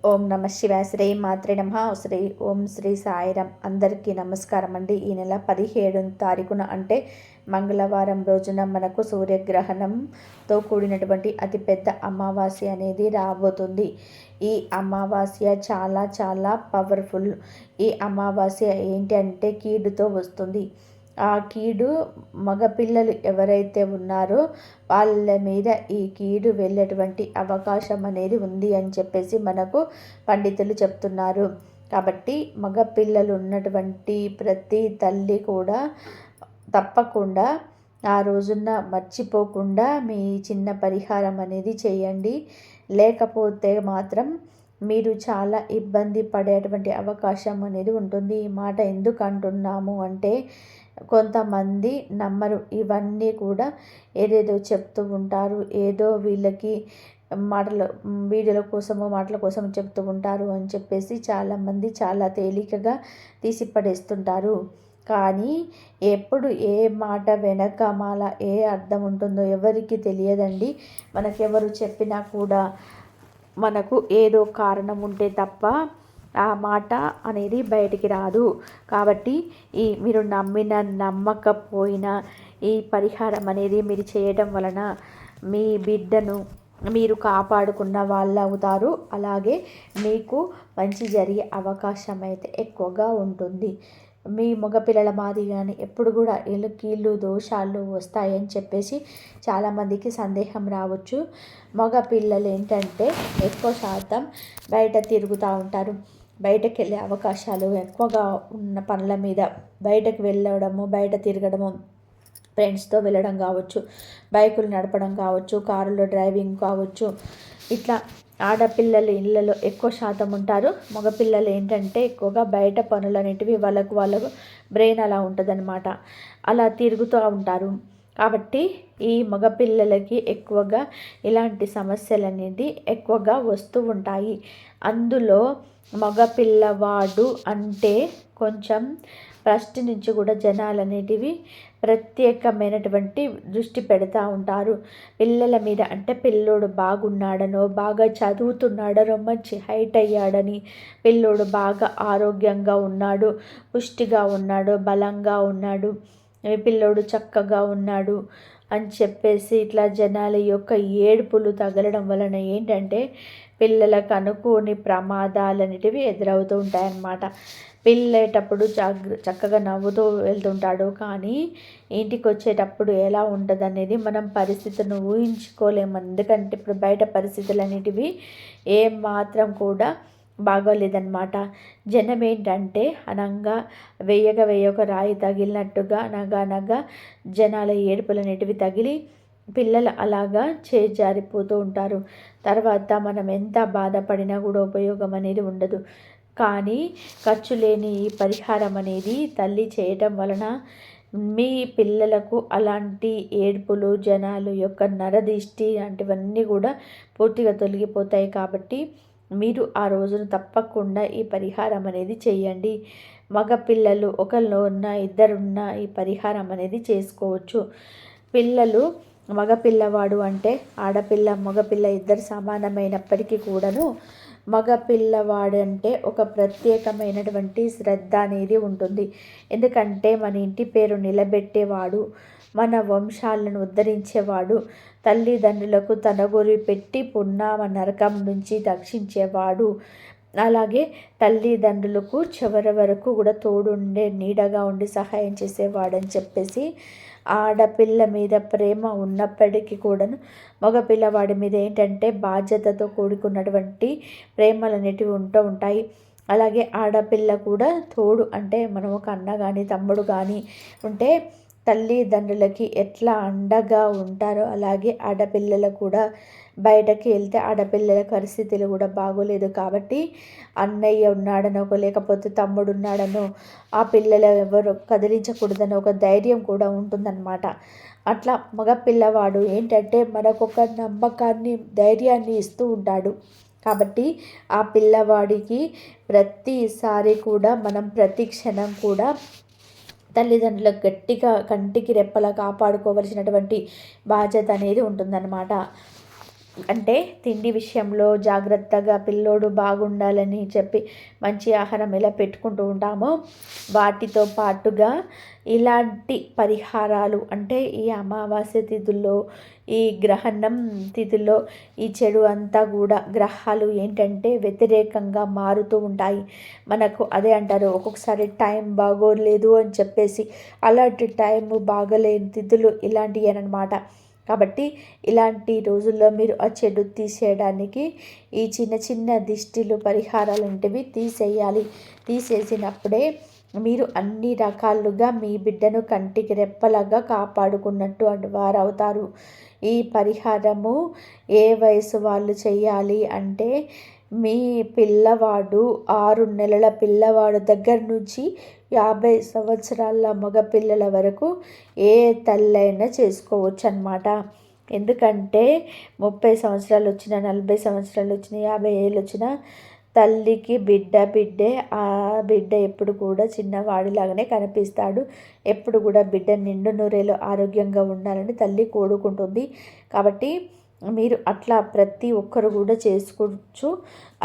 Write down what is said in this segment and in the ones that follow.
ఓం నమ శివాయ. శ్రీ మాత్రే నమః. శ్రీ సాయిరామ్. అందరికీ నమస్కారం అండి. ఈ నెల 17వ తారీఖున అంటే మంగళవారం రోజున మనకు సూర్యగ్రహణంతో కూడినటువంటి అతిపెద్ద అమావాస్య అనేది రాబోతుంది. ఈ అమావాస్య చాలా చాలా పవర్ఫుల్. ఈ అమావాస్య ఏంటి అంటే కీడుతో వస్తుంది. ఆ కీడు మగపిల్లలు ఎవరైతే ఉన్నారో వాళ్ళ మీద ఈ కీడు వెళ్ళేటువంటి అవకాశం అనేది ఉంది అని చెప్పేసి మనకు పండితులు చెప్తున్నారు. కాబట్టి మగపిల్లలు ఉన్నటువంటి ప్రతి తల్లి కూడా తప్పకుండా ఆ రోజున మర్చిపోకుండా మీ చిన్న పరిహారం అనేది చేయండి. లేకపోతే మాత్రం మీరు చాలా ఇబ్బంది పడేటువంటి అవకాశం అనేది ఉంటుంది. ఈ మాట ఎందుకు అంటున్నాము అంటే కొంతమంది నమ్మరు. ఇవన్నీ కూడా ఏదేదో చెప్తూ ఉంటారు. ఏదో వీళ్ళకి వీడియోల కోసమో మాటల కోసం చెప్తూ ఉంటారు అని చెప్పేసి చాలామంది చాలా తేలికగా తీసి పడేస్తుంటారు. కానీ ఎప్పుడు ఏ మాట వెనకమాల ఏ అర్థం ఉంటుందో ఎవరికి తెలియదండి. మనకెవరు చెప్పినా కూడా మనకు ఏదో కారణం ఉంటే తప్ప ఆ మాట అనేది బయటికి రాదు. కాబట్టి మీరు నమ్మకపోయినా ఈ పరిహారం అనేది మీరు చేయడం వలన మీ బిడ్డను మీరు కాపాడుకున్న వాళ్ళు అవుతారు. అలాగే మీకు మంచి జరిగే అవకాశం అయితే ఎక్కువగా ఉంటుంది. మీ మగపిల్లల మాదిరిగానే ఎప్పుడు కూడా కీళ్ళు దోషాలు వస్తాయని చెప్పేసి చాలామందికి సందేహం రావచ్చు. మగపిల్లలు ఏంటంటే ఎక్కువ శాతం బయట తిరుగుతూ ఉంటారు. బయటకు వెళ్ళే అవకాశాలు ఎక్కువగా ఉన్న పనుల మీద బయటకు వెళ్ళడము, బయట తిరగడము, ఫ్రెండ్స్తో వెళ్ళడం కావచ్చు, బైకులు నడపడం కావచ్చు, కారులో డ్రైవింగ్ కావచ్చు. ఇట్లా ఆడపిల్లలు ఇళ్ళలో ఎక్కువ శాతం ఉంటారు. మగపిల్లలు ఏంటంటే ఎక్కువగా బయట పనులన్నిటివి వాళ్ళకు బ్రెయిన్ అలా ఉంటుందన్నమాట. అలా తిరుగుతూ ఉంటారు. కాబట్టి ఈ మగపిల్లలకి ఎక్కువగా ఇలాంటి సమస్యలు అనేది ఎక్కువగా వస్తూ ఉంటాయి. అందులో మగపిల్లవాడు అంటే కొంచెం ఫస్ట్ నుంచి కూడా జనాలు అనేటివి ప్రత్యేకమైనటువంటి దృష్టి పెడతా ఉంటారు పిల్లల మీద. అంటే పిల్లోడు బాగున్నాడనో, బాగా చదువుతున్నాడనో, మంచి హైట్ అయ్యాడని, పిల్లోడు బాగా ఆరోగ్యంగా ఉన్నాడు, పుష్టిగా ఉన్నాడు, బలంగా ఉన్నాడు, పిల్లోడు చక్కగా ఉన్నాడు అని చెప్పేసి ఇట్లా జనాల యొక్క ఏడుపులు తగలడం వలన ఏంటంటే పిల్లలకు అనుకోని ప్రమాదాలు అనేటివి ఎదురవుతూ ఉంటాయన్నమాట. పిల్లేటప్పుడు చక్కగా నవ్వుతూ వెళ్తుంటాడు. కానీ ఇంటికి వచ్చేటప్పుడు ఎలా ఉంటుంది అనేది మనం పరిస్థితులను ఊహించుకోలేము. ఎందుకంటే ఇప్పుడు బయట పరిస్థితులు అనేటివి ఏమాత్రం కూడా బాగోలేదన్నమాట. జనం ఏంటంటే అనంగా వేయక రాయి తగిలినట్టుగా అనగా జనాల ఏడుపులు అనేటివి తగిలి పిల్లలు అలాగా చేజారిపోతూ ఉంటారు. తర్వాత మనం ఎంత బాధపడినా కూడా ఉపయోగం అనేది ఉండదు. కానీ ఖర్చు లేని ఈ పరిహారం అనేది తల్లి చేయటం వలన మీ పిల్లలకు అలాంటి ఏడుపులు, జనాలు యొక్క నరదిష్టి లాంటివన్నీ కూడా పూర్తిగా తొలగిపోతాయి. కాబట్టి మీరు ఆ రోజున తప్పకుండా ఈ పరిహారం అనేది చేయండి. మగపిల్లలు ఒకళ్ళు ఉన్న ఇద్దరున్న ఈ పరిహారం అనేది చేసుకోవచ్చు. పిల్లలు మగపిల్లవాడు అంటే ఆడపిల్ల మగపిల్ల ఇద్దరు సమానమైనప్పటికీ కూడాను మగపిల్లవాడంటే ఒక ప్రత్యేకమైనటువంటి శ్రద్ధ అనేది ఉంటుంది. ఎందుకంటే మన ఇంటి పేరు నిలబెట్టేవాడు, మన వంశాలను ఉద్ధరించేవాడు, తల్లిదండ్రులకు తన గురి పెట్టి పున్నామ నరకం నుంచి రక్షించేవాడు, అలాగే తల్లిదండ్రులకు చివరి వరకు కూడా తోడుండే నీడగా ఉండి సహాయం చేసేవాడని చెప్పేసి ఆడపిల్ల మీద ప్రేమ ఉన్నప్పటికీ కూడాను మగపిల్లవాడి మీద ఏంటంటే బాధ్యతతో కూడుకున్నటువంటి ప్రేమలు అనేటివి ఉంటూ ఉంటాయి. అలాగే ఆడపిల్ల కూడా తోడు అంటే మనం ఒక అన్న కానీ తమ్ముడు కానీ ఉంటే తల్లిదండ్రులకి ఎట్లా అండగా ఉంటారో అలాగే ఆడపిల్లలు కూడా బయటకి వెళ్తే ఆడపిల్లల పరిస్థితులు కూడా బాగోలేదు. కాబట్టి అన్నయ్య ఉన్నాడనో లేకపోతే తమ్ముడు ఉన్నాడనో ఆ పిల్లలు ఎవరు కదిలించకూడదనో ఒక ధైర్యం కూడా ఉంటుందన్నమాట. అట్లా మగపిల్లవాడు ఏంటంటే మనకొక నమ్మకాన్ని, ధైర్యాన్ని ఇస్తూ ఉంటాడు. కాబట్టి ఆ పిల్లవాడికి ప్రతిసారి కూడా మనం ప్రతి క్షణం కూడా తల్లిదండ్రులకు గట్టిగా కంటికి రెప్పలా కాపాడుకోవలసినటువంటి బాధ్యత అనేది ఉంటుందన్నమాట. అంటే తిండి విషయంలో జాగ్రత్తగా పిల్లోడు బాగుండాలని చెప్పి మంచి ఆహారం ఎలా పెట్టుకుంటూ ఉంటామో, వాటితో పాటుగా ఇలాంటి పరిహారాలు అంటే ఈ అమావాస్య తిథుల్లో, ఈ గ్రహణం తిథుల్లో ఈ చెడు అంతా కూడా గ్రహాలు ఏంటంటే వ్యతిరేకంగా మారుతూ ఉంటాయి. మనకు అదే అంటారు, ఒక్కొక్కసారి టైం బాగోలేదు అని చెప్పేసి, అలాంటి టైం బాగలేని తిథులు ఇలాంటివి అనమాట. కాబట్టి ఇలాంటి రోజుల్లో మీరు ఆ చెడు తీసేయడానికి ఈ చిన్న చిన్న దిష్టిలు పరిహారాలు ఉంటేవి తీసేయాలి. తీసేసినప్పుడే మీరు అన్ని రకాలుగా మీ బిడ్డను కంటికి రెప్పలాగా కాపాడుకున్నట్టు వారవుతారు. ఈ పరిహారము ఏ వయసు వాళ్ళు చేయాలి అంటే, మీ పిల్లవాడు 6 నెలల పిల్లవాడు దగ్గర నుంచి 50 సంవత్సరాల మగపిల్లల వరకు ఏ తల్లైనా చేసుకోవచ్చు అన్నమాట. ఎందుకంటే 30 సంవత్సరాలు వచ్చినా, 40 సంవత్సరాలు వచ్చినా, 50 ఏళ్ళు వచ్చినా తల్లికి బిడ్డే. ఆ బిడ్డ ఎప్పుడు కూడా చిన్నవాడిలాగానే కనిపిస్తాడు. ఎప్పుడు కూడా బిడ్డ నిండు నూరేళ్ళు ఆరోగ్యంగా ఉండాలని తల్లి కోరుకుంటుంది. కాబట్టి మీరు అట్లా ప్రతి ఒక్కరు కూడా చేసుకోవచ్చు.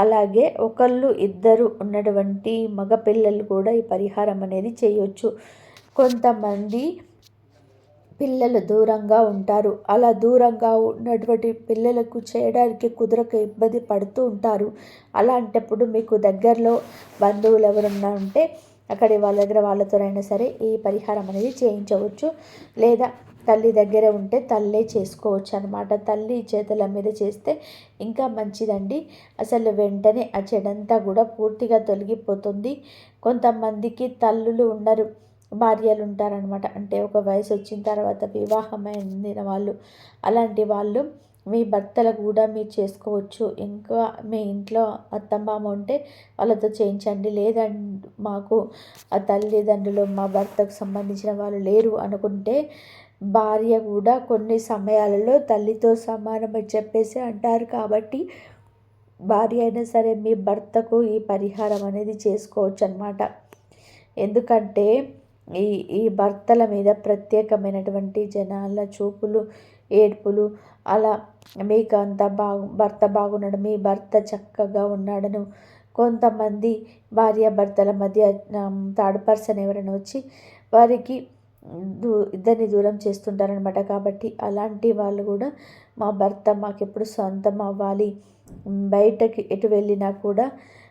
అలాగే ఒకళ్ళు ఇద్దరు ఉన్నటువంటి మగపిల్లలు కూడా ఈ పరిహారం అనేది చేయొచ్చు. కొంతమంది పిల్లలు దూరంగా ఉంటారు. అలా దూరంగా ఉన్నటువంటి పిల్లలకు చేయడానికి కుదరక ఇబ్బంది పడుతూ ఉంటారు. అలాంటప్పుడు మీకు దగ్గరలో బంధువులు ఎవరున్నా ఉంటే అక్కడి వాళ్ళ దగ్గర వాళ్ళతోనైనా సరే ఈ పరిహారం అనేది చేయించవచ్చు. లేదా తల్లి దగ్గర ఉంటే తల్లే చేసుకోవచ్చు అనమాట. తల్లి చేతుల మీద చేస్తే ఇంకా మంచిదండి. అసలు వెంటనే ఆ చెడంతా కూడా పూర్తిగా తొలగిపోతుంది. కొంతమందికి తల్లులు ఉండరు, భార్యలు ఉంటారనమాట. అంటే ఒక వయసు వచ్చిన తర్వాత వివాహమైన వాళ్ళు, అలాంటి వాళ్ళు మీ భర్తలకు కూడా మీరు చేసుకోవచ్చు. ఇంకా మీ ఇంట్లో అత్తమామ ఉంటే వాళ్ళతో చేయించండి. లేదండి మాకు ఆ తల్లిదండ్రులు మా భర్తకు సంబంధించిన వాళ్ళు లేరు అనుకుంటే, భార్య కూడా కొన్ని సమయాలలో తల్లితో సమానమని చెప్పేసి అంటారు. కాబట్టి భార్య అయినా సరే మీ భర్తకు ఈ పరిహారం అనేది చేసుకోవచ్చు అన్నమాట. ఎందుకంటే ఈ ఈ భర్తల మీద ప్రత్యేకమైనటువంటి జనాల చూపులు, ఏడ్పులు, అలా మీకు అంత భర్త బాగున్నాడు, మీ భర్త చక్కగా ఉన్నాడను, కొంతమంది భార్యాభర్తల మధ్య థర్డ్ పర్సన్ ఎవరైనా వచ్చి వారికి ఇద్దరిని దూరం చేస్తుంటారనమాట. కాబట్టి అలాంటి వాళ్ళు కూడా మా భర్త మాకెప్పుడు సొంతం అవ్వాలి, బయటకి ఎటు వెళ్ళినా కూడా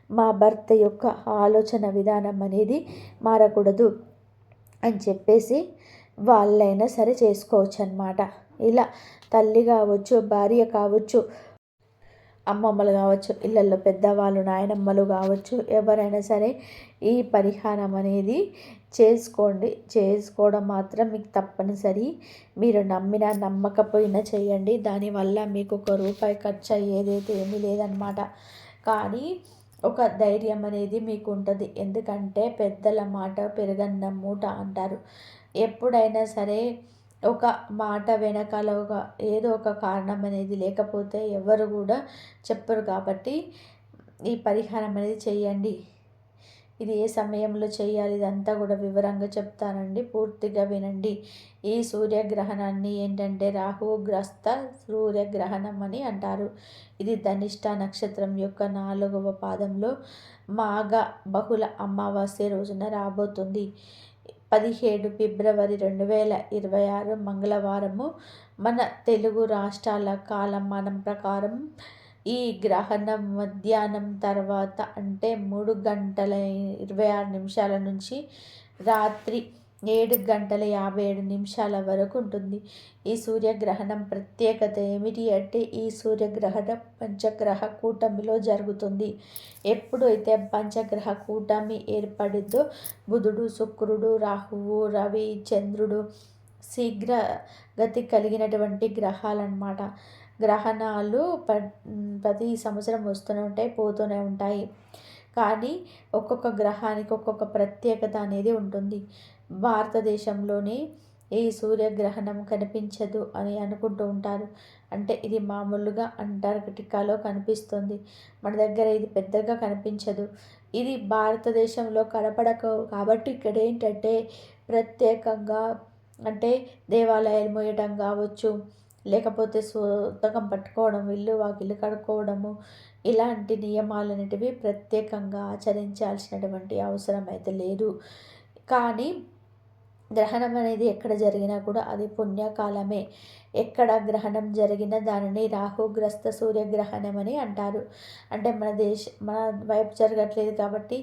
మా భర్త యొక్క ఆలోచన విధానం అనేది మారకూడదు అని చెప్పేసి వాళ్ళైనా సరే చేసుకోవచ్చు అన్నమాట. ఇలా తల్లి కావచ్చు, భార్య కావచ్చు, అమ్మమ్మలు కావచ్చు, ఇళ్ళల్లో పెద్దవాళ్ళు, నాయనమ్మలు కావచ్చు, ఎవరైనా సరే ఈ పరిహారం అనేది చేసుకోండి. చేసుకోవడం మాత్రం మీకు తప్పనిసరి. మీరు నమ్మినా నమ్మకపోయినా చేయండి. దానివల్ల మీకు ₹1 ఖర్చు అయ్యేదైతే ఏమీ లేదనమాట. కానీ ఒక ధైర్యం అనేది మీకు ఉంటుంది. ఎందుకంటే పెద్దల మాట పెరుగన్నం మూట అంటారు. ఎప్పుడైనా సరే ఒక మాట వెనకాల ఏదో ఒక కారణం అనేది లేకపోతే ఎవరు కూడా చెప్పరు. కాబట్టి ఈ పరిహారం అనేది చేయండి. ఇది ఏ సమయంలో చేయాలి ఇదంతా కూడా వివరంగా చెప్తానండి, పూర్తిగా వినండి. ఈ సూర్యగ్రహణాన్ని ఏంటంటే రాహుగ్రస్త సూర్యగ్రహణం అని అంటారు. ఇది ధనిష్ట నక్షత్రం యొక్క 4వ పాదంలో మాఘ బహుళ అమావాస్య రోజున రాబోతుంది. 17 ఫిబ్రవరి 2026 మంగళవారము మన తెలుగు రాష్ట్రాల కాలమానం ప్రకారం ఈ గ్రహణం మధ్యాహ్నం తర్వాత అంటే 3 గంటల 26 నిమిషాల నుంచి రాత్రి 7 గంటల 57 నిమిషాల వరకు ఉంటుంది. ఈ సూర్యగ్రహణం ప్రత్యేకత ఏమిటి అంటే, ఈ సూర్యగ్రహణం పంచగ్రహ కూటమిలో జరుగుతుంది. ఎప్పుడైతే పంచగ్రహ కూటమి ఏర్పడిద్దో బుధుడు, శుక్రుడు, రాహువు, రవి, చంద్రుడు శీఘ్ర గతి కలిగినటువంటి గ్రహాలన్నమాట. గ్రహణాలు ప్రతి సంవత్సరం వస్తూనే ఉంటాయి, పోతూనే ఉంటాయి. కానీ ఒక్కొక్క గ్రహానికి ఒక్కొక్క ప్రత్యేకత అనేది ఉంటుంది. భారతదేశంలోని ఈ సూర్యగ్రహణం కనిపించదు అని అనుకుంటూ ఉంటారు. అంటే ఇది మామూలుగా అంటార్కిటికాలో కనిపిస్తుంది, మన దగ్గర ఇది పెద్దగా కనిపించదు. ఇది భారతదేశంలో కనపడక కాబట్టి ఇక్కడ ఏంటంటే ప్రత్యేకంగా అంటే దేవాలయాలు మోయటం కావచ్చు, లేకపోతే సొంతకం పట్టుకోవడం, ఇల్లు వాకిళ్ళు కడుక్కోవడము, ఇలాంటి నియమాలనేటివి ప్రత్యేకంగా ఆచరించాల్సినటువంటి అవసరం అయితే లేదు. కానీ గ్రహణం అనేది ఎక్కడ జరిగినా కూడా అది పుణ్యకాలమే. ఎక్కడ గ్రహణం జరిగినా దానిని రాహుగ్రస్త సూర్యగ్రహణం అని అంటారు. అంటే మన వైపు జరగట్లేదు కాబట్టి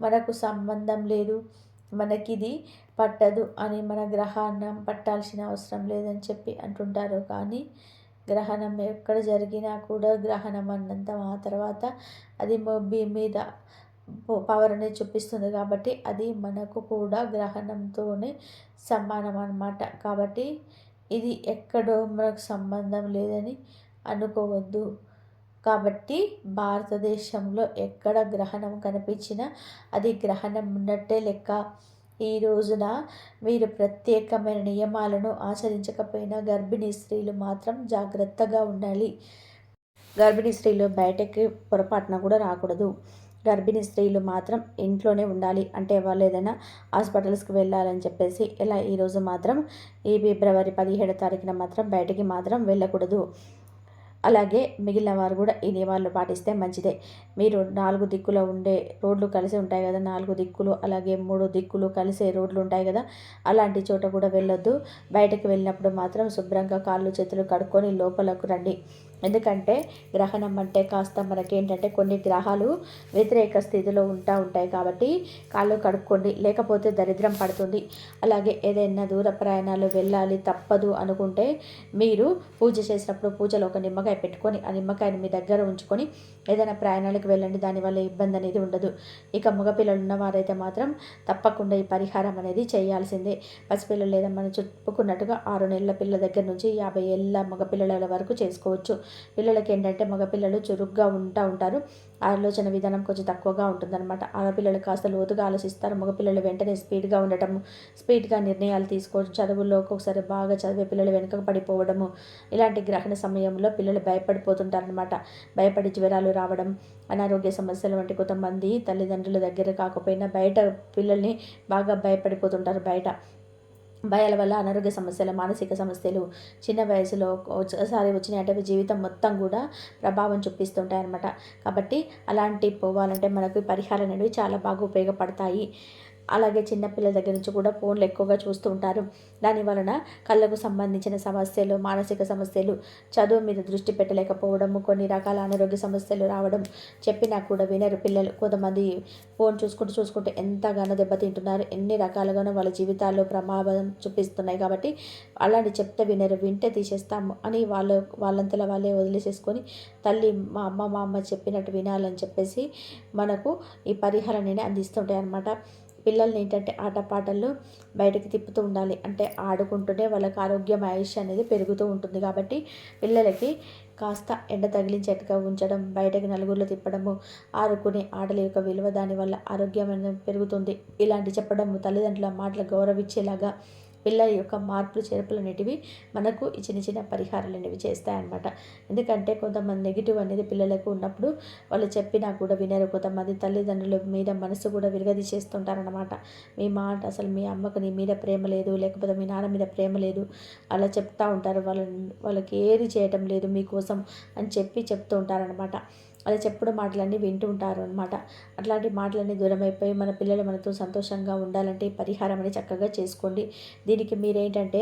మనకు సంబంధం లేదు, మనకిది పట్టదు అని మన గ్రహణం పట్టాల్సిన అవసరం లేదని చెప్పి అంటుంటారు. కానీ గ్రహణం ఎక్కడ జరిగినా కూడా గ్రహణం అన్నంత ఆ తర్వాత అది భూమి మీద పవర్ అనేది చూపిస్తుంది కాబట్టి అది మనకు కూడా గ్రహణంతోనే సమానం అన్నమాట. కాబట్టి ఇది ఎక్కడో మనకు సంబంధం లేదని అనుకోవద్దు. కాబట్టి భారతదేశంలో ఎక్కడ గ్రహణం కనిపించినా అది గ్రహణం ఉన్నట్టే లెక్క. ఈ రోజున మీరు ప్రత్యేకమైన నియమాలను ఆచరించకపోయినా గర్భిణీ స్త్రీలు మాత్రం జాగ్రత్తగా ఉండాలి. గర్భిణీ స్త్రీలు బయటకి పొరపాటున కూడా రాకూడదు. గర్భిణీ స్త్రీలు మాత్రం ఇంట్లోనే ఉండాలి. అంటే వాళ్ళు ఏదైనా హాస్పిటల్స్కి వెళ్ళాలని చెప్పేసి ఇలా ఈరోజు మాత్రం ఈ ఫిబ్రవరి 17 తారీఖున మాత్రం బయటికి మాత్రం వెళ్ళకూడదు. అలాగే మిగిలిన వారు కూడా ఈ నియమాలను పాటిస్తే మంచిదే. మీరు 4 దిక్కుల ఉండే రోడ్లు కలిసి ఉంటాయి కదా, 4 దిక్కులు అలాగే 3 దిక్కులు కలిసే రోడ్లు ఉంటాయి కదా, అలాంటి చోట కూడా వెళ్ళొద్దు. బయటకు వెళ్ళినప్పుడు మాత్రం శుభ్రంగా కాళ్ళు చేతులు కడుక్కొని లోపలకు రండి. ఎందుకంటే గ్రహణం అంటే కాస్త మనకేంటంటే కొన్ని గ్రహాలు వ్యతిరేక స్థితిలో ఉంటాయి కాబట్టి కాళ్ళు కడుక్కోండి, లేకపోతే దరిద్రం పడుతుంది. అలాగే ఏదైనా దూర ప్రయాణాలు వెళ్ళాలి తప్పదు అనుకుంటే మీరు పూజ చేసినప్పుడు పూజలో ఒక నిమ్మకాయ పెట్టుకొని ఆ నిమ్మకాయని మీ దగ్గర ఉంచుకొని ఏదైనా ప్రయాణాలకు వెళ్ళండి. దానివల్ల ఇబ్బంది అనేది ఉండదు. ఇక మగపిల్లలు ఉన్నవారైతే మాత్రం తప్పకుండా ఈ పరిహారం అనేది చేయాల్సిందే. పసిపిల్లలు లేదా మనం చెప్పుకున్నట్టుగా 6 నెలల పిల్లల దగ్గర నుంచి 50 ఏళ్ళ మగపిల్లల వరకు చేసుకోవచ్చు. పిల్లలకి ఏంటంటే మగపిల్లలు చురుగ్గా ఉంటారు, ఆలోచన విధానం కొంచెం తక్కువగా ఉంటుందన్నమాట. ఆడపిల్లలు కాస్త లోతుగా ఆలోచిస్తారు, మగపిల్లలు వెంటనే స్పీడ్గా ఉండటము, స్పీడ్గా నిర్ణయాలు తీసుకోవడం, చదువుల్లో ఒక్కొక్కసారి బాగా చదివే పిల్లలు వెనుకకు పడిపోవడము, ఇలాంటి గ్రహణ సమయంలో పిల్లలు భయపడిపోతుంటారనమాట. భయపడి జ్వరాలు రావడం, అనారోగ్య సమస్యలు వంటి కొంతమంది తల్లిదండ్రుల దగ్గర కాకపోయినా బయట పిల్లల్ని బాగా భయపడిపోతుంటారు. బయట భయాల వల్ల అనారోగ్య సమస్యలు, మానసిక సమస్యలు చిన్న వయసులో ఒకసారి వచ్చినాయంటే జీవితం మొత్తం కూడా ప్రభావం చూపిస్తుంటాయన్నమాట. కాబట్టి అలాంటి పోవాలంటే మనకు పరిహారాలు అనేవి చాలా బాగా ఉపయోగపడతాయి. అలాగే చిన్నపిల్లల దగ్గర నుంచి కూడా ఫోన్లు ఎక్కువగా చూస్తూ ఉంటారు. దాని వలన కళ్ళకు సంబంధించిన సమస్యలు, మానసిక సమస్యలు, చదువు మీద దృష్టి పెట్టలేకపోవడము, కొన్ని రకాల అనారోగ్య సమస్యలు రావడం, చెప్పినా కూడా వినరు పిల్లలు. కొంతమంది ఫోన్ చూసుకుంటూ ఎంతగానో దెబ్బతింటున్నారు. ఎన్ని రకాలుగానో వాళ్ళ జీవితాల్లో ప్రమాదం చూపిస్తున్నాయి. కాబట్టి అలాంటి చెప్తే వినరు, వింటే తీసేస్తాము అని వాళ్ళంతలో వాళ్ళే వదిలేసేసుకొని తల్లి మా అమ్మ చెప్పినట్టు వినాలని చెప్పేసి మనకు ఈ పరిహారాన్ని అందిస్తుంటాయి అన్నమాట. పిల్లల్ని ఏంటంటే ఆటపాటల్లో బయటకు తిప్పుతూ ఉండాలి. అంటే ఆడుకుంటూనే వాళ్ళకి ఆరోగ్యం, ఆయుష్ అనేది పెరుగుతూ ఉంటుంది. కాబట్టి పిల్లలకి కాస్త ఎండ తగిలించేట్టుగా ఉంచడం, బయటకు నలుగురిలో తిప్పడము, ఆడుకునే ఆటల యొక్క విలువ దానివల్ల ఆరోగ్యం అనేది పెరుగుతుంది. ఇలాంటి చెప్పడము, తల్లిదండ్రుల మాటలు గౌరవించేలాగా పిల్లల యొక్క మార్పులు చేర్పులు అనేటివి మనకు ఈ చిన్న చిన్న పరిహారాలు అనేవి చేస్తాయన్నమాట. ఎందుకంటే కొంతమంది నెగిటివ్ అనేది పిల్లలకు ఉన్నప్పుడు వాళ్ళు చెప్పినా కూడా వినరు. కొంతమంది తల్లిదండ్రుల మీద మనసు కూడా విరగదీసేస్తుంటారనమాట. మీ మాట అసలు మీ అమ్మకు నీ మీద ప్రేమ లేదు, లేకపోతే మీ నాన్న మీద ప్రేమ లేదు అలా చెప్తూ ఉంటారు. వాళ్ళకి ఏది చేయటం లేదు మీకోసం అని చెప్తూ ఉంటారనమాట. అలా చెప్పుడు మాటలన్నీ వింటూ ఉంటారు అనమాట. అట్లాంటి మాటలన్నీ దూరమైపోయి మన పిల్లలు మనతో సంతోషంగా ఉండాలంటే ఈ పరిహారం అని చక్కగా చేసుకోండి. దీనికి మీరేంటంటే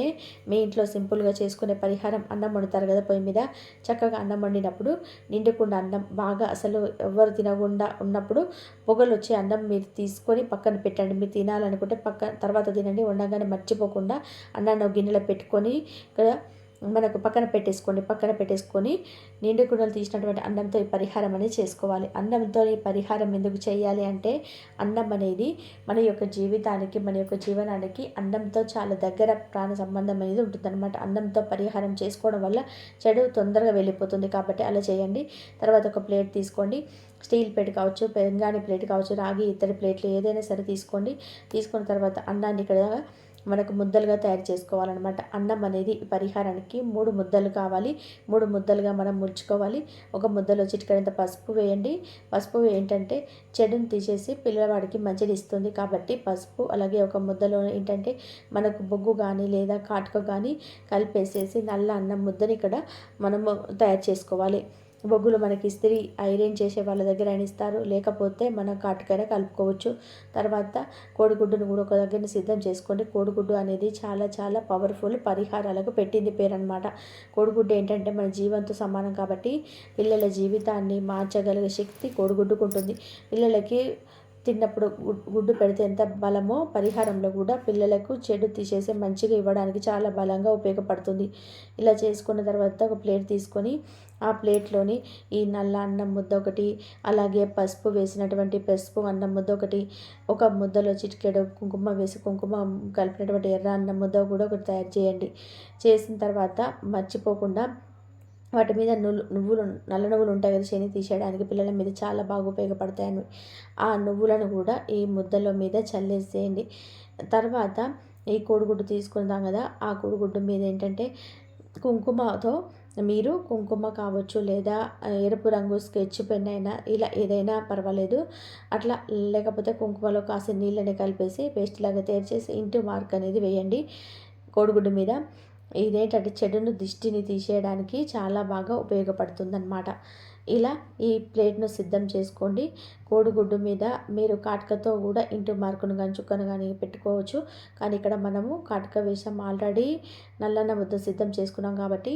మీ ఇంట్లో సింపుల్గా చేసుకునే పరిహారం, అన్నం వండుతారు కదా పొయ్యి మీద, చక్కగా అన్నం వండినప్పుడు నిండుకుండా అన్నం బాగా అసలు ఎవరు తినకుండా ఉన్నప్పుడు పొగలు వచ్చే అన్నం మీరు తీసుకొని పక్కన పెట్టండి. మీరు తినాలనుకుంటే తర్వాత తినండి. వండగానే మర్చిపోకుండా అన్నాన్ని గిన్నెలో పెట్టుకొని కదా మనకు పక్కన పెట్టేసుకొని నిండు కుండలు తీసినటువంటి అన్నంతో ఈ పరిహారం అనేది చేసుకోవాలి. అన్నంతో ఈ పరిహారం ఎందుకు చేయాలి అంటే అన్నం అనేది మన యొక్క జీవితానికి, మన యొక్క జీవనానికి అన్నంతో చాలా దగ్గర ప్రాణ సంబంధం అనేది ఉంటుందన్నమాట. అన్నంతో పరిహారం చేసుకోవడం వల్ల చెడు తొందరగా వెళ్ళిపోతుంది. కాబట్టి అలా చేయండి. తర్వాత ఒక ప్లేట్ తీసుకోండి. స్టీల్ ప్లేట్ కావచ్చు, పెంగాని ప్లేట్ కావచ్చు, రాగి ఇత్తడి ప్లేట్లు ఏదైనా సరే తీసుకోండి. తీసుకున్న తర్వాత అన్నాన్ని ఇక్కడ మనకు ముద్దలుగా తయారు చేసుకోవాలన్నమాట. అన్నం అనేది ఈ పరిహారానికి 3 ముద్దలు కావాలి. 3 ముద్దలుగా మనం ముడుచుకోవాలి. ఒక ముద్దలో చిటికెడంత పసుపు వేయండి. పసుపు ఏంటంటే చెడుని తీసేసి పిల్లవాడికి మంచినిస్తుంది కాబట్టి పసుపు. అలాగే ఒక ముద్దలో ఏంటంటే మనకు బొగ్గు కానీ లేదా కాటుక కానీ కలిపేసేసి నల్ల అన్నం ముద్దని ఇక్కడ మనము తయారు చేసుకోవాలి. బొగ్గులు మనకి ఇస్త్రీ ఐరన్ చేసే వాళ్ళ దగ్గర అయినా ఇస్తారు, లేకపోతే మనం కాటుకైనా కలుపుకోవచ్చు. తర్వాత కోడిగుడ్డును కూడా ఒక దగ్గర సిద్ధం చేసుకోండి. కోడిగుడ్డు అనేది చాలా చాలా పవర్ఫుల్, పరిహారాలకు పెట్టింది పేరు అనమాట. కోడిగుడ్డు ఏంటంటే మన జీవంతో సమానం కాబట్టి పిల్లల జీవితాన్ని మార్చగలిగే శక్తి కోడిగుడ్డుకు ఉంటుంది. పిల్లలకి తిన్నప్పుడు గుడ్డు పెడితే ఎంత బలమో పరిహారంలో కూడా పిల్లలకు చెడు తీసేసి మంచిగా ఇవ్వడానికి చాలా బలంగా ఉపయోగపడుతుంది. ఇలా చేసుకున్న తర్వాత ఒక ప్లేట్ తీసుకొని ఆ ప్లేట్లోని ఈ నల్ల అన్నం ముద్ద ఒకటి, అలాగే పసుపు వేసినటువంటి పసుపు అన్నం ముద్ద ఒకటి, ఒక ముద్దలో చిటికెడు కుంకుమ వేసి కుంకుమ కలిపినటువంటి ఎర్ర అన్నం ముద్ద కూడా ఒకటి తయారు చేయండి. చేసిన తర్వాత మర్చిపోకుండా వాటి మీద నువ్వులు నల్ల నువ్వులు ఉంటాయి కదా, శని తీసేయడానికి పిల్లల మీద చాలా బాగా ఉపయోగపడతాయని ఆ నువ్వులను కూడా ఈ ముద్దల మీద చల్లేసేయండి. తర్వాత ఈ కోడిగుడ్డు తీసుకుందాం కదా, ఆ కోడిగుడ్డు మీద ఏంటంటే కుంకుమతో మీరు కుంకుమ కావచ్చు లేదా ఎరుపు రంగు స్కెచ్ పెన్ అయినా ఇలా ఏదైనా పర్వాలేదు, అట్లా లేకపోతే కుంకుమలో కాసిన నీళ్ళని కలిపేసి పేస్ట్ లాగా తయారు చేసి ఇంటూ మార్క్ అనేది వేయండి కోడిగుడ్డు మీద. ఇదేంటంటే చెడును దిష్టిని తీసేయడానికి చాలా బాగా ఉపయోగపడుతుందన్నమాట. ఇలా ఈ ప్లేట్ను సిద్ధం చేసుకోండి. కోడిగుడ్డు మీద మీరు కాటుకతో కూడా ఇంటూ మార్కును కానీ చుక్కను కానీ పెట్టుకోవచ్చు. కానీ ఇక్కడ మనము కాటుక వేసాం ఆల్రెడీ, నల్లన్న ముద్ద సిద్ధం చేసుకున్నాం కాబట్టి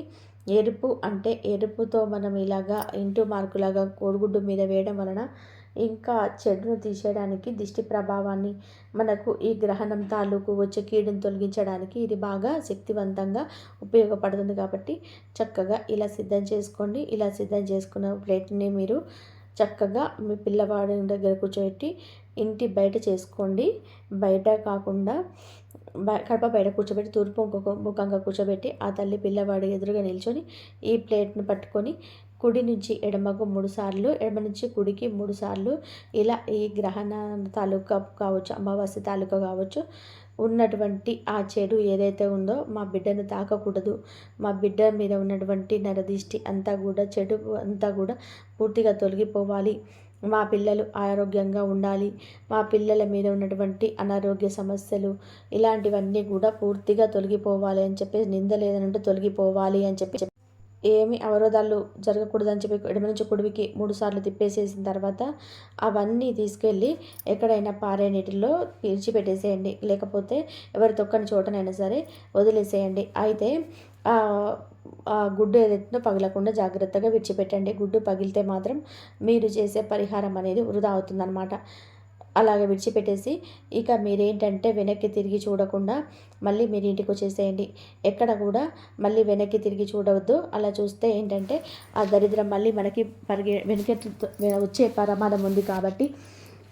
ఎరుపు అంటే ఎరుపుతో మనం ఇలాగా ఇంటూ మార్కులాగా కోడిగుడ్డు మీద వేయడం వలన ఇంకా చెడును తీసేయడానికి, దిష్టి ప్రభావాన్ని మనకు ఈ గ్రహణం తాలూకు వచ్చే కీడును తొలగించడానికి ఇది బాగా శక్తివంతంగా ఉపయోగపడుతుంది కాబట్టి చక్కగా ఇలా సిద్ధం చేసుకోండి. ఇలా సిద్ధం చేసుకున్న ప్లేట్ని మీరు చక్కగా మీ పిల్లవాడి దగ్గర కూర్చోబెట్టి ఇంటి బయట చేసుకోండి. బయట కాకుండా కడప బయట కూర్చోబెట్టి తూర్పు ముఖంగా కూర్చోబెట్టి ఆ తల్లి పిల్లవాడి ఎదురుగా నిల్చొని ఈ ప్లేట్ను పట్టుకొని కుడి నుంచి ఎడమకు 3 సార్లు, ఎడమ నుంచి కుడికి 3 సార్లు ఇలా ఈ గ్రహణ తాలూకా కావచ్చు, అమావాస్య తాలూకా కావచ్చు, ఉన్నటువంటి ఆ చెడు ఏదైతే ఉందో మా బిడ్డను తాకకూడదు, మా బిడ్డ మీద ఉన్నటువంటి నరదిష్టి అంతా కూడా చెడు అంతా కూడా పూర్తిగా తొలగిపోవాలి, మా పిల్లలు ఆరోగ్యంగా ఉండాలి, మా పిల్లల మీద ఉన్నటువంటి అనారోగ్య సమస్యలు ఇలాంటివన్నీ కూడా పూర్తిగా తొలగిపోవాలి అని చెప్పి, నిందలేదనంటే తొలగిపోవాలి అని చెప్పి ఏమి అవరోధాలు జరగకూడదని చెప్పి ఎడమ నుంచి కుడికి 3 సార్లు తిప్పేసేసిన తర్వాత అవన్నీ తీసుకెళ్ళి ఎక్కడైనా పారే నీటిలో విడిచిపెట్టేసేయండి. లేకపోతే ఎవరి తొక్కని చోటనైనా సరే వదిలేసేయండి. అయితే ఆ గుడ్డు ఏదైతుందో పగలకుండా జాగ్రత్తగా విడిచిపెట్టండి. గుడ్డు పగిలితే మాత్రం మీరు చేసే పరిహారం అనేది వృధా అవుతుందన్నమాట. అలాగ విడిచిపెట్టేసి ఇక మీరేంటంటే వెనక్కి తిరిగి చూడకుండా మళ్ళీ మీరు ఇంటికి వచ్చేసేయండి. ఎక్కడ కూడా మళ్ళీ వెనక్కి తిరిగి చూడవద్దు. అలా చూస్తే ఏంటంటే ఆ దరిద్రం మళ్ళీ మనకి వెనక్కి వచ్చే ప్రమాదం ఉంది కాబట్టి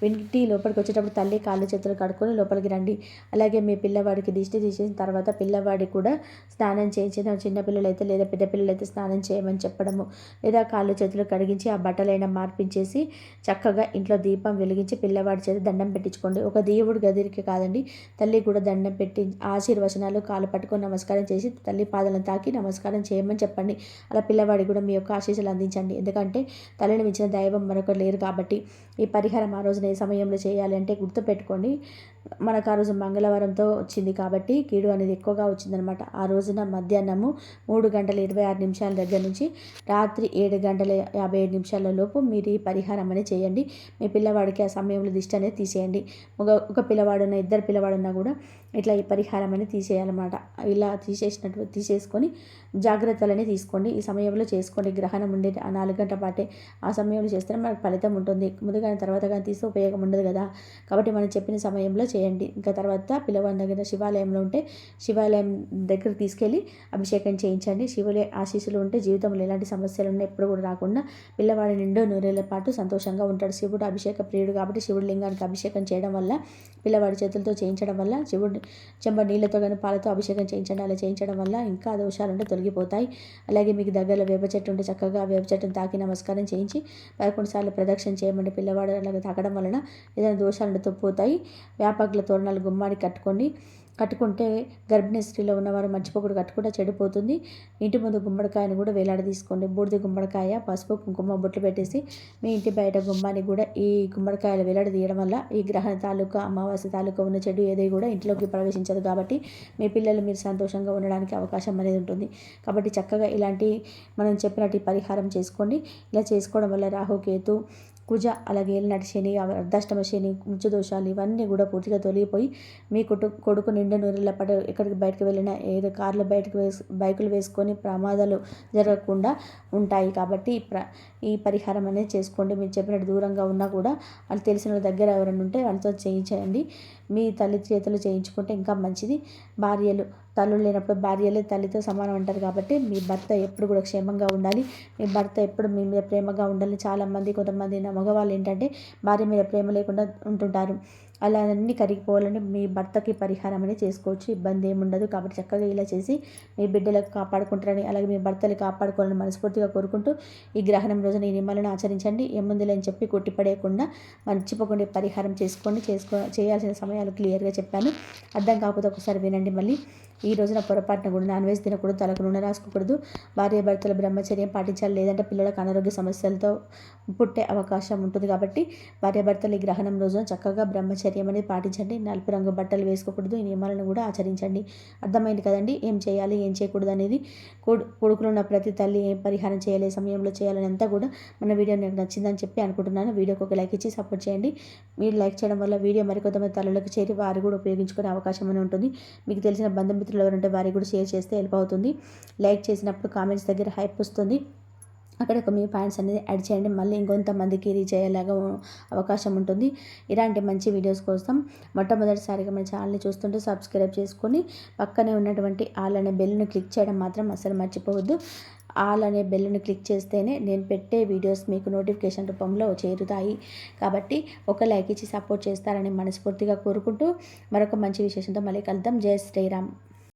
ఇంటి లోపలికి వచ్చేటప్పుడు తల్లి కాళ్ళు చేతులు కడుక్కొని లోపలికి రండి. అలాగే మీ పిల్లవాడికి దిష్టి తీసేసిన తర్వాత పిల్లవాడికి కూడా స్నానం చేయించిన, చిన్నపిల్లలైతే లేదా పెద్ద పిల్లలైతే స్నానం చేయమని చెప్పడము, లేదా కాళ్ళు చేతులు కడిగించి ఆ బట్టలైనా మార్పించేసి చక్కగా ఇంట్లో దీపం వెలిగించి పిల్లవాడి చేత దండం పెట్టించుకోండి. ఒక దేవుడి గదికి కాదండి, తల్లి కూడా దండం పెట్టి ఆశీర్వచనాలు కాళ్ళు పట్టుకొని నమస్కారం చేసి తల్లి పాదాలను తాకి నమస్కారం చేయమని చెప్పండి. అలా పిల్లవాడికి కూడా మీ యొక్క ఆశీస్సులు అందించండి. ఎందుకంటే తల్లిని మించిన దైవం మరొకరు లేరు కాబట్టి ఈ పరిహారం ఆ రోజున ఏ సమయంలో చేయాలి అంటే గుర్తుపెట్టుకోండి. మనకు ఆ రోజు మంగళవారంతో వచ్చింది కాబట్టి కీడు అనేది ఎక్కువగా వచ్చిందనమాట. ఆ రోజున మధ్యాహ్నము 3:26 దగ్గర నుంచి రాత్రి 7:57 లోపు మీరు ఈ పరిహారం అనేది చేయండి. మీ పిల్లవాడికి ఆ సమయంలో దిష్టి అనేది తీసేయండి. ఒక పిల్లవాడున్న, ఇద్దరు పిల్లవాడున్నా కూడా ఇట్లా ఈ పరిహారం అనేది తీసేయాలన్నమాట. ఇలా తీసేసుకొని జాగ్రత్తలని తీసుకోండి. ఈ సమయంలో చేసుకోండి. గ్రహణం ఉండే ఆ 4 గంటల పాటే ఆ సమయంలో చేస్తే మనకు ఫలితం ఉంటుంది. ముందు కానీ తర్వాత కానీ తీస్తే ఉపయోగం ఉండదు కదా. కాబట్టి మనం చెప్పిన సమయంలో చేయండి. ఇంకా తర్వాత పిల్లవాడి దగ్గర శివాలయంలో ఉంటే శివాలయం దగ్గర తీసుకెళ్ళి అభిషేకం చేయించండి. శివులే ఆశీస్సులు ఉంటే జీవితంలో ఎలాంటి సమస్యలు ఉన్నా ఎప్పుడు కూడా రాకుండా పిల్లవాడి నిండు నూరేళ్ల పాటు సంతోషంగా ఉంటాడు. శివుడు అభిషేక ప్రియుడు కాబట్టి శివుడి లింగానికి అభిషేకం చేయడం వల్ల, పిల్లవాడి చేతులతో చేయించడం వల్ల, శివుడి చెంబ నీళ్ళతో కానీ పాలతో అభిషేకం చేయించండి. అలా చేయించడం వల్ల ఇంకా దోషాలు ఉంటే తొలగిపోతాయి. అలాగే మీకు దగ్గరలో వేప చెట్టు ఉంటే చక్కగా వేప చెట్టును తాకి నమస్కారం చేయించి 11 సార్లు ప్రదక్షిణ చేయమండి. పిల్లవాడు అలాగే తాకడం వలన ఏదైనా దోషాలు పోతాయి. వేపాకుల తోరణాలు గుమ్మానికి కట్టుకోండి. కట్టుకుంటే గర్భిణీ స్త్రీలో ఉన్నవారు మర్చిపోకూడదు, కట్టుకుంటే చెడిపోతుంది. ఇంటి ముందు గుమ్మడికాయను కూడా వేలాడదీసుకోండి. బూడిద గుమ్మడికాయ, పసుపు, కుంకుమ బొట్లు పెట్టేసి మీ ఇంటి బయట గుమ్మానికి కూడా ఈ గుమ్మడికాయలు వేలాడదీయడం వల్ల ఈ గ్రహణ తాలూకా అమావాస్య తాలూకా ఉన్న చెడు ఏది కూడా ఇంట్లోకి ప్రవేశించదు. కాబట్టి మీ పిల్లలు మీరు సంతోషంగా ఉండడానికి అవకాశం అనేది ఉంటుంది. కాబట్టి చక్కగా ఇలాంటి మనం చెప్పినట్టు పరిహారం చేసుకోండి. ఇలా చేసుకోవడం వల్ల రాహుకేతు, కుజ, అలాగే ఏలినాటి శని, అర్ధాష్టమ శని, మృత్యు దోషాలు ఇవన్నీ కూడా పూర్తిగా తొలగిపోయి మీ కొడుకు నిండు నూరేళ్ల పాటు ఎక్కడికి బయటకు వెళ్ళినా ఏదో కార్లు బైకులు వేసుకొని ప్రమాదాలు జరగకుండా ఉంటాయి. కాబట్టి ఈ పరిహారం అనేది చేసుకోండి. మీరు చెప్పినట్టు దూరంగా ఉన్నా కూడా వాళ్ళు తెలిసిన దగ్గర ఎవరైనా ఉంటే వాళ్ళతో చేయించండి. మీ తల్లి చేతులు చేయించుకుంటే ఇంకా మంచిది. తల్లులు లేనప్పుడు భార్యలే తల్లితో సమానం అంటారు. కాబట్టి మీ భర్త ఎప్పుడు కూడా క్షేమంగా ఉండాలి. మీ భర్త ఎప్పుడు మీ మీద ప్రేమగా ఉండాలి. కొంతమంది మగవాళ్ళు ఏంటంటే భార్య మీద ప్రేమ లేకుండా ఉంటుంటారు. అలా అన్నీ కరిగిపోవాలని మీ భర్తకి పరిహారం అనేది చేసుకోవచ్చు, ఇబ్బంది ఏముండదు. కాబట్టి చక్కగా ఇలా చేసి మీ బిడ్డలకు కాపాడుకుంటారని, అలాగే మీ భర్తలు కాపాడుకోవాలని మనస్ఫూర్తిగా కోరుకుంటూ ఈ గ్రహణం రోజున ఈ నియమాలను ఆచరించండి. ఏముందిలేని చెప్పి కొట్టిపడేయకుండా మర్చిపోకుండా పరిహారం చేయాల్సిన సమయాలు క్లియర్గా చెప్పాను. అర్థం కాకపోతే ఒకసారి వినండి. మళ్ళీ ఈ రోజున పొరపాటున కూడా నాన్ వెజ్ తినకూడదు, తలకు నూనె రాసుకోకూడదు, భార్యాభర్తల బ్రహ్మచర్యం పాటించాలి. లేదంటే పిల్లలకు అనారోగ్య సమస్యలతో పుట్టే అవకాశం ఉంటుంది. కాబట్టి భార్యాభర్తలు ఈ గ్రహణం రోజున చక్కగా బ్రహ్మచర్యం అనేది పాటించండి. నలుపు రంగు బట్టలు వేసుకోకూడదు. ఈ నియమాలను కూడా ఆచరించండి. అర్థమైంది కదండి ఏం చేయాలి ఏం చేయకూడదు అనేది. కొడుకులు ఉన్న ప్రతి తల్లి ఏం పరిహారం చేయాలి, సమయంలో చేయాలని అంతా కూడా మన వీడియో నాకు నచ్చిందని చెప్పి అనుకుంటున్నాను. వీడియోకి ఒక లైక్ ఇచ్చి సపోర్ట్ చేయండి. మీరు లైక్ చేయడం వల్ల వీడియో మరికొంతమంది తల్లులకు చేరి వారు కూడా ఉపయోగించుకునే అవకాశం అనేది ఉంటుంది. మీకు తెలిసిన బంధుమిత్రులు ఎవరంటే వారికి కూడా షేర్ చేస్తే హెల్ప్ అవుతుంది. లైక్ చేసినప్పుడు కామెంట్స్ దగ్గర హైప్ వస్తుంది. అక్కడ మీ పాయింట్స్ అనేది యాడ్ చేయండి. మళ్ళీ ఇంకొంతమందికి రీచ్ అయ్యేలాగా అవకాశం ఉంటుంది. ఇలాంటి మంచి వీడియోస్ కోసం మొట్టమొదటిసారిగా మన ఛానల్ని చూస్తుంటే సబ్స్క్రైబ్ చేసుకొని పక్కనే ఉన్నటువంటి ఆల్ అనే బెల్ని క్లిక్ చేయడం మాత్రం అసలు మర్చిపోవద్దు. ఆల్ అనే బెల్ని క్లిక్ చేస్తేనే నేను పెట్టే వీడియోస్ మీకు నోటిఫికేషన్ రూపంలో చేరుతాయి. కాబట్టి ఒక లైక్ ఇచ్చి సపోర్ట్ చేస్తారని మనస్ఫూర్తిగా కోరుకుంటూ మరొక మంచి విశేషంతో మళ్ళీ కలుద్దాం. జై శ్రీరామ్.